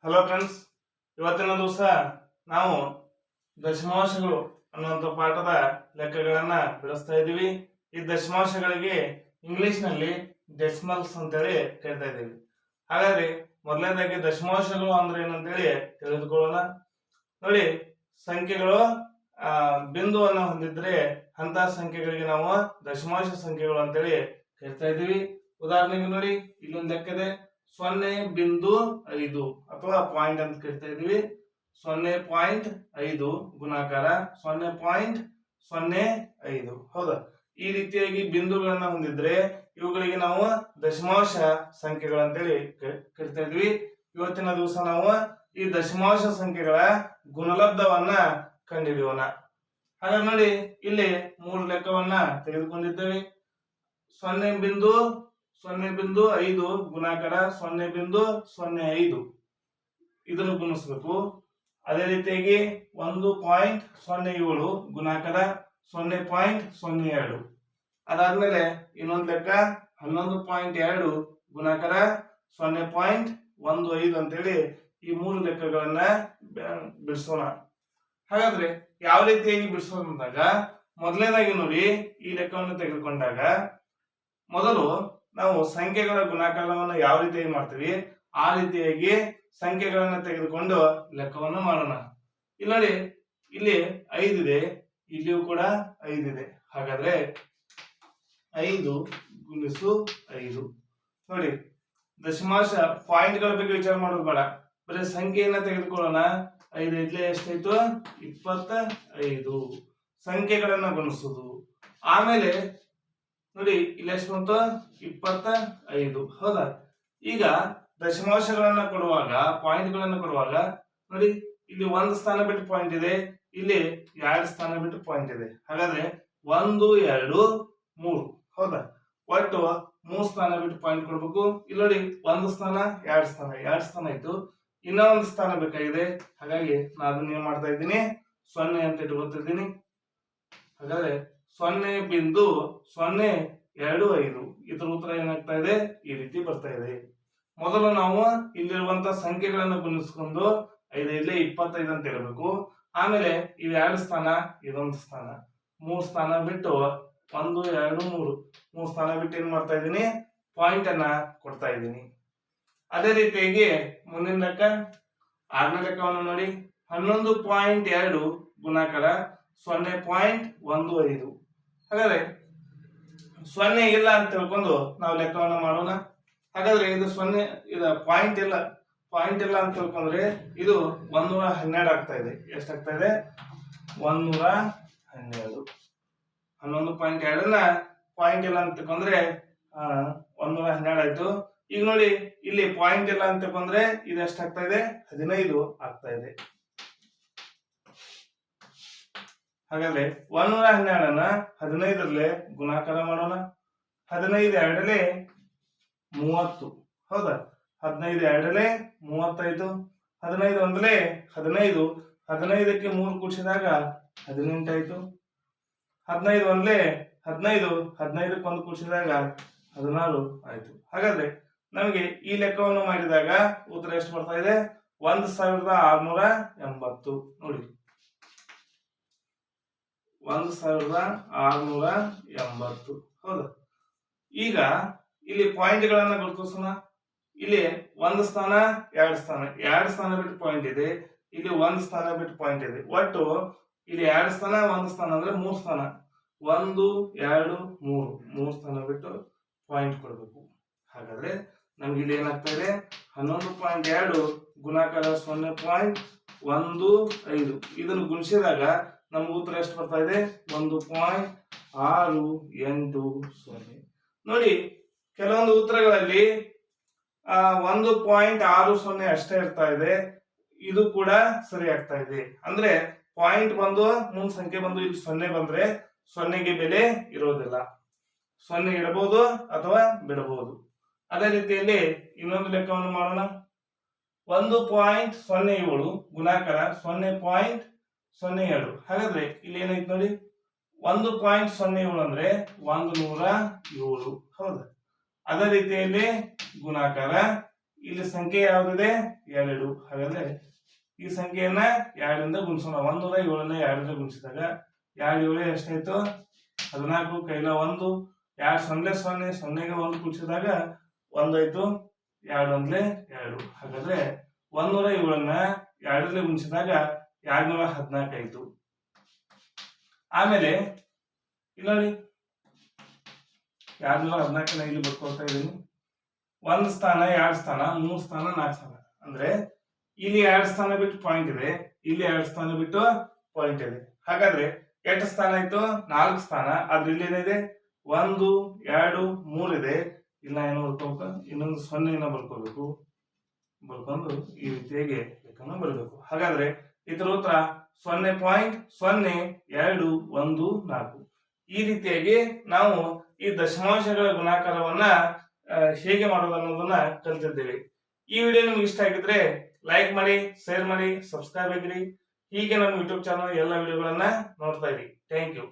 Hello friends, ಇವತ್ತಿನ ದಿವಸ ನಾವು ದಶಮಾಂಶಗಳು ಅನ್ನುವಂಥ ಪಾಠದ ಲೆಕ್ಕಗಳನ್ನ ಬಿಡಿಸ್ತಾ ಇದ್ದೀವಿ. ಈ ದಶಮಾಂಶಗಳಿಗೆ ಇಂಗ್ಲಿಷ್ ನಲ್ಲಿ ಡೆಸಿಮಲ್ಸ್ ಅಂತೇಳಿ ಕರಿತಾ ಇದ್ದೀವಿ. ಹಾಗಾದ್ರೆ ಮೊದಲನೇದಾಗಿ ದಶಮಾಂಶಗಳು ಅಂದ್ರೆ ಏನಂತೇಳಿ ತಿಳಿದುಕೊಳ್ಳೋಣ. ನೋಡಿ, ಸಂಖ್ಯೆಗಳು ಬಿಂದುವನ್ನು ಹೊಂದಿದ್ರೆ ಅಂತ ಸಂಖ್ಯೆಗಳಿಗೆ ನಾವು ದಶಮಾಂಶ ಸಂಖ್ಯೆಗಳು ಅಂತೇಳಿ ಕರಿತಾ ಇದ್ದೀವಿ. ಉದಾಹರಣೆಗೆ ನೋಡಿ, ಇಲ್ಲೊಂದು ಲೆಕ್ಕ ಇದೆ 0.5 ಅಥವಾ ಪಾಯಿಂಟ್ ಅಂತ ಕರಿತಾ ಇದೀವಿ. 0.5 ಗುಣಾಕಾರ 0.05. ಹೌದಾ? ಈ ರೀತಿಯಾಗಿ ಬಿಂದುಗಳನ್ನ ಹೊಂದಿದ್ರೆ ಇವುಗಳಿಗೆ ನಾವು ದಶಮಾಂಶ ಸಂಖ್ಯೆಗಳು ಅಂತೇಳಿ ಕರಿತಾ ಇದ್ವಿ. ಇವತ್ತಿನ ದಿವಸ ನಾವು ಈ ದಶಮಾಂಶ ಸಂಖ್ಯೆಗಳ ಗುಣಲಬ್ಧವನ್ನ ಕಂಡುಹಿಡಿಯೋಣ. ಹಾಗಾದ್ರೆ ನೋಡಿ, ಇಲ್ಲಿ 3 ಲೆಕ್ಕವನ್ನ ತೆಗೆದುಕೊಂಡಿದ್ದೇವೆ. 0.5 ಗುಣಾಕಾರ 0.05 ಇದನ್ನು ಗುಣಿಸಬೇಕು. ಅದೇ ರೀತಿಯಾಗಿ 1.07 ಗುಣಾಕಾರ 0.02. ಅದಾದ್ಮೇಲೆ ಇನ್ನೊಂದು ಲೆಕ್ಕ 11.2 ಗುಣಾಕಾರ 0.15 ಅಂತೇಳಿ ಈ 3 ಲೆಕ್ಕಗಳನ್ನ ಬಿಡಿಸೋಣ. ಹಾಗಾದ್ರೆ ಯಾವ ರೀತಿಯಾಗಿ ಬಿಡಿಸೋದು ಅಂದಾಗ, ಮೊದಲನೇದಾಗಿ ನೋಡಿ, ಈ ಲೆಕ್ಕವನ್ನು ತೆಗೆದುಕೊಂಡಾಗ ಮೊದಲು ನಾವು ಸಂಖ್ಯೆಗಳ ಗುಣಾಕಾರವನ್ನು ಯಾವ ರೀತಿಯಾಗಿ ಮಾಡ್ತೀವಿ ಆ ರೀತಿಯಾಗಿ ಸಂಖ್ಯೆಗಳನ್ನ ತೆಗೆದುಕೊಂಡು ಲೆಕ್ಕವನ್ನು ಮಾಡೋಣ. ಇಲ್ಲಿ ನೋಡಿ, ಇಲ್ಲಿ 5 ಇದೆ, ಇಲ್ಲಿಯೂ ಕೂಡ 5 ಇದೆ. ಹಾಗಾದ್ರೆ 5 ಗುಣಿಸು 5. ನೋಡಿ, ದಶಮಾಂಶ ಪಾಯಿಂಟ್ಗಳ ಬಗ್ಗೆ ವಿಚಾರ ಮಾಡೋದು ಬೇಡ, ಬರೀ ಸಂಖ್ಯೆಯನ್ನ ತೆಗೆದುಕೊಳ್ಳೋಣ. 5 ಇಡ್ಲಿ ಎಷ್ಟಾಯ್ತು? 25 ಸಂಖ್ಯೆಗಳನ್ನ ಗುಣಿಸುದು. ಆಮೇಲೆ ನೋಡಿ, ಇಲ್ಲಿ ಎಷ್ಟು ಬಂತು? 25. ಹೌದಾ? ಈಗ ದಶಮಾಂಶಗಳನ್ನ ಕೊಡುವಾಗ, ಪಾಯಿಂಟ್ ಗಳನ್ನ ಕೊಡುವಾಗ ನೋಡಿ, ಇಲ್ಲಿ 1 ಸ್ಥಾನ ಬಿಟ್ಟು ಪಾಯಿಂಟ್ ಇದೆ, ಇಲ್ಲಿ 2 ಸ್ಥಾನ ಬಿಟ್ಟು ಪಾಯಿಂಟ್ ಇದೆ. ಹಾಗಾದ್ರೆ 1, 2, 3. ಹೌದಾ? ಒಟ್ಟು 3 ಸ್ಥಾನ ಬಿಟ್ಟು ಪಾಯಿಂಟ್ ಕೊಡ್ಬೇಕು. ಇಲ್ಲಿ ನೋಡಿ, 1 ಸ್ಥಾನ 2 ಸ್ಥಾನ 2 ಸ್ಥಾನ ಆಯ್ತು. ಇನ್ನೂ 1 ಸ್ಥಾನ ಬೇಕಾಗಿದೆ. ಹಾಗಾಗಿ ನಾನು ಅದನ್ನ ಏನ್ ಮಾಡ್ತಾ ಇದ್ದೀನಿ? 0 ಅಂತ ಇಟ್ಕೊತಿದ್ದೀನಿ. ಹಾಗಾದ್ರೆ 0.025 ಇದರ ಉತ್ತರ ಏನಾಗ್ತಾ ಇದೆ? ಈ ರೀತಿ ಬರ್ತಾ ಇದೆ. ಮೊದಲು ನಾವು ಇಲ್ಲಿರುವಂತ ಸಂಖ್ಯೆಗಳನ್ನ ಗುಣಿಸ್ಕೊಂಡು 5 ಇಲ್ಲೇ 25 ಅಂತ ಇರಬೇಕು. ಆಮೇಲೆ ಇವ್ 2 ಸ್ಥಾನ, ಇದೊಂದು ಸ್ಥಾನ, 3 ಸ್ಥಾನ ಬಿಟ್ಟು 1, 2, 3 ಸ್ಥಾನ ಬಿಟ್ಟು ಏನ್ ಮಾಡ್ತಾ ಇದ್ದೀನಿ? ಪಾಯಿಂಟ್ ಅನ್ನ ಕೊಡ್ತಾ ಇದ್ದೀನಿ. ಅದೇ ರೀತಿಯಾಗಿ ಮುಂದಿನ ಲೆಕ್ಕ, 6ನೇ ಲೆಕ್ಕವನ್ನು ನೋಡಿ, 11.2 ಗುಣಾಕಾರ 0.15. ಹಾಗಾದ್ರೆ 0 ಇಲ್ಲ ಅಂತ ತಿಳ್ಕೊಂಡು ನಾವು ಲೆಕ್ಕವನ್ನ ಮಾಡೋಣ. ಹಾಗಾದ್ರೆ ಇದು 0, ಇದು ಪಾಯಿಂಟ್ ಇಲ್ಲ ಅಂತ ತಿಳ್ಕೊಂಡ್ರೆ ಇದು 112 ಆಗ್ತಾ ಇದೆ. ಎಷ್ಟಾಗ್ತಾ ಇದೆ? 112. 11.2ನ ಪಾಯಿಂಟ್ ಇಲ್ಲ ಅಂತ ತಿಳ್ಕೊಂಡ್ರೆ 112 ಆಯ್ತು. ಈಗ ನೋಡಿ, ಇಲ್ಲಿ ಪಾಯಿಂಟ್ ಇಲ್ಲ ಅಂತ ತಿಳ್ಕೊಂಡ್ರೆ ಇದು ಎಷ್ಟಾಗ್ತಾ ಇದೆ? 15 ಆಗ್ತಾ ಇದೆ. ಹಾಗಾದ್ರೆ 112ನ 15ರಲ್ಲೇ ಗುಣಾಕಾರ ಮಾಡೋಣ. 15 2ಲೆ 30. ಹೌದಾ? 15 2ಲೆ 30 ಆಯ್ತು. 15 1ಲೆ 15, 15ಕ್ಕೆ 3 ಕೂಡಿಸಿದಾಗ 18 ಆಯ್ತು. 15 1ಲೆ 15, 15ಕ್ಕೆ 1 ಕೂಡಿಸಿದಾಗ 16 ಆಯ್ತು. ಹಾಗಾದ್ರೆ ನಮಗೆ ಈ ಲೆಕ್ಕವನ್ನು ಮಾಡಿದಾಗ ಉತ್ತರ ಎಷ್ಟು ಬರ್ತಾ ಇದೆ? 1680. ನೋಡಿ, 1680. ಹೌದಾ? ಈಗ ಇಲ್ಲಿ ಪಾಯಿಂಟ್ ಗಳನ್ನ ಗುರುತಿಸೋಣ. ಇಲ್ಲಿ 1 ಸ್ಥಾನ 2 ಸ್ಥಾನ 2 ಸ್ಥಾನ ಬಿಟ್ಟು ಪಾಯಿಂಟ್ ಇದೆ, ಇಲ್ಲಿ 1 ಸ್ಥಾನ ಬಿಟ್ಟು ಪಾಯಿಂಟ್ ಇದೆ. ಒಟ್ಟು ಇಲ್ಲಿ 2 ಸ್ಥಾನ 1 ಸ್ಥಾನ ಅಂದ್ರೆ 3 ಸ್ಥಾನ. 1, 2, 3 ಸ್ಥಾನ ಬಿಟ್ಟು ಪಾಯಿಂಟ್ ಕೊಡಬೇಕು. ಹಾಗಾದ್ರೆ ನಮ್ಗೆ ಇಲ್ಲಿ ಏನಾಗ್ತಾ ಇದೆ? 11.2 ಗುಣಾಕಾರ 0.15. ಇದನ್ನು ಗುಣಿಸಿದಾಗ ನಮ್ಗೆ ಉತ್ತರ ಎಷ್ಟು ಬರ್ತಾ ಇದೆ? 1.680. ನೋಡಿ, ಕೆಲವೊಂದು ಉತ್ತರಗಳಲ್ಲಿ 1.60 ಅಷ್ಟೇ ಇರ್ತಾ ಇದೆ. ಇದು ಕೂಡ ಸರಿ ಆಗ್ತಾ ಇದೆ. ಅಂದ್ರೆ ಪಾಯಿಂಟ್ ಬಂದು ಮುಂದ್ ಸಂಖ್ಯೆ ಬಂದು ಇಲ್ಲಿ 0 ಬಂದ್ರೆ 0ಗೆ ಬೆಲೆ ಇರೋದಿಲ್ಲ. 0 ಇಡಬಹುದು ಅಥವಾ ಬಿಡಬಹುದು. ಅದೇ ರೀತಿಯಲ್ಲಿ ಇನ್ನೊಂದು ಲೆಕ್ಕವನ್ನು ಮಾಡೋಣ. 1.07 ಗುಣಾಕಾರ 0.02. ಹಾಗಾದ್ರೆ ಇಲ್ಲಿ ಏನಾಯ್ತು ನೋಡಿ, 1.07 ಅಂದ್ರೆ 107. ಹೌದಾ? ಅದೇ ರೀತಿಯಲ್ಲಿ ಗುಣಾಕಾರ ಇಲ್ಲಿ ಸಂಖ್ಯೆ ಯಾವ್ದಿದೆ 2. ಹಾಗಾದ್ರೆ ಈ ಸಂಖ್ಯೆಯನ್ನ 2ರಿಂದ ಗುಣಿಸೋಣ. 107ನ್ನ 2ರಿಂದ ಗುಣಿಸಿದಾಗ 2 7 ಎಷ್ಟಾಯ್ತು 14. ಕೈಲ 1 2 0 0 0ಗೆ 1 ಗುಣಿಸಿದಾಗ 1 ಆಯ್ತು. 2 1 2. ಹಾಗಾದ್ರೆ 107ನ್ನ 2ರಿಂದ ಗುಣಿಸಿದಾಗ 214 ಆಯ್ತು. ಆಮೇಲೆ ಇಲ್ಲ ನೋಡಿ 214 ಇಲ್ಲಿ ಬರ್ಕೊಳ್ತಾ ಇದ್ದೀನಿ. 1 ಸ್ಥಾನ 2 ಸ್ಥಾನ 3 ಸ್ಥಾನ 4 ಸ್ಥಾನ ಅಂದ್ರೆ ಇಲ್ಲಿ 2 ಸ್ಥಾನ ಬಿಟ್ಟು ಪಾಯಿಂಟ್ ಇದೆ, ಇಲ್ಲಿ 2 ಸ್ಥಾನ ಬಿಟ್ಟು ಪಾಯಿಂಟ್ ಇದೆ. ಹಾಗಾದ್ರೆ ಎಷ್ಟು ಸ್ಥಾನ ಆಯ್ತು 4 ಸ್ಥಾನ. ಆದ್ರೆ ಇಲ್ಲಿ ಏನಿದೆ 1 2 3 ಇದೆ. ಇಲ್ಲ ಏನು ಬರ್ಕೋಬೇಕು, ಇನ್ನೊಂದು 0 ಬರ್ಕೋಬೇಕು. ಬರ್ಕೊಂಡು ಈ ರೀತಿಯಾಗಿ ಲೆಕ್ಕನ ಬರಬೇಕು. ಹಾಗಾದ್ರೆ ಇದರ ಉತ್ತರ 0.0214. ಈ ರೀತಿಯಾಗಿ ನಾವು ಈ ದಶಮಾಂಶಗಳ ಗುಣಾಕಾರವನ್ನ ಹೇಗೆ ಮಾಡೋದು ಅನ್ನೋದನ್ನ ಕಲಿತಿದ್ದೇವೆ. ಈ ವಿಡಿಯೋ ನಿಮ್ಗೆ ಇಷ್ಟ ಆಗಿದ್ರೆ ಲೈಕ್ ಮಾಡಿ, ಶೇರ್ ಮಾಡಿ, ಸಬ್ಸ್ಕ್ರೈಬ್ ಆಗಿರಿ. ಹೀಗೆ ನಮ್ಮ ಯೂಟ್ಯೂಬ್ ಚಾನಲ್ ಎಲ್ಲ ವಿಡಿಯೋಗಳನ್ನ ನೋಡ್ತಾ ಇರಿ. Thank you.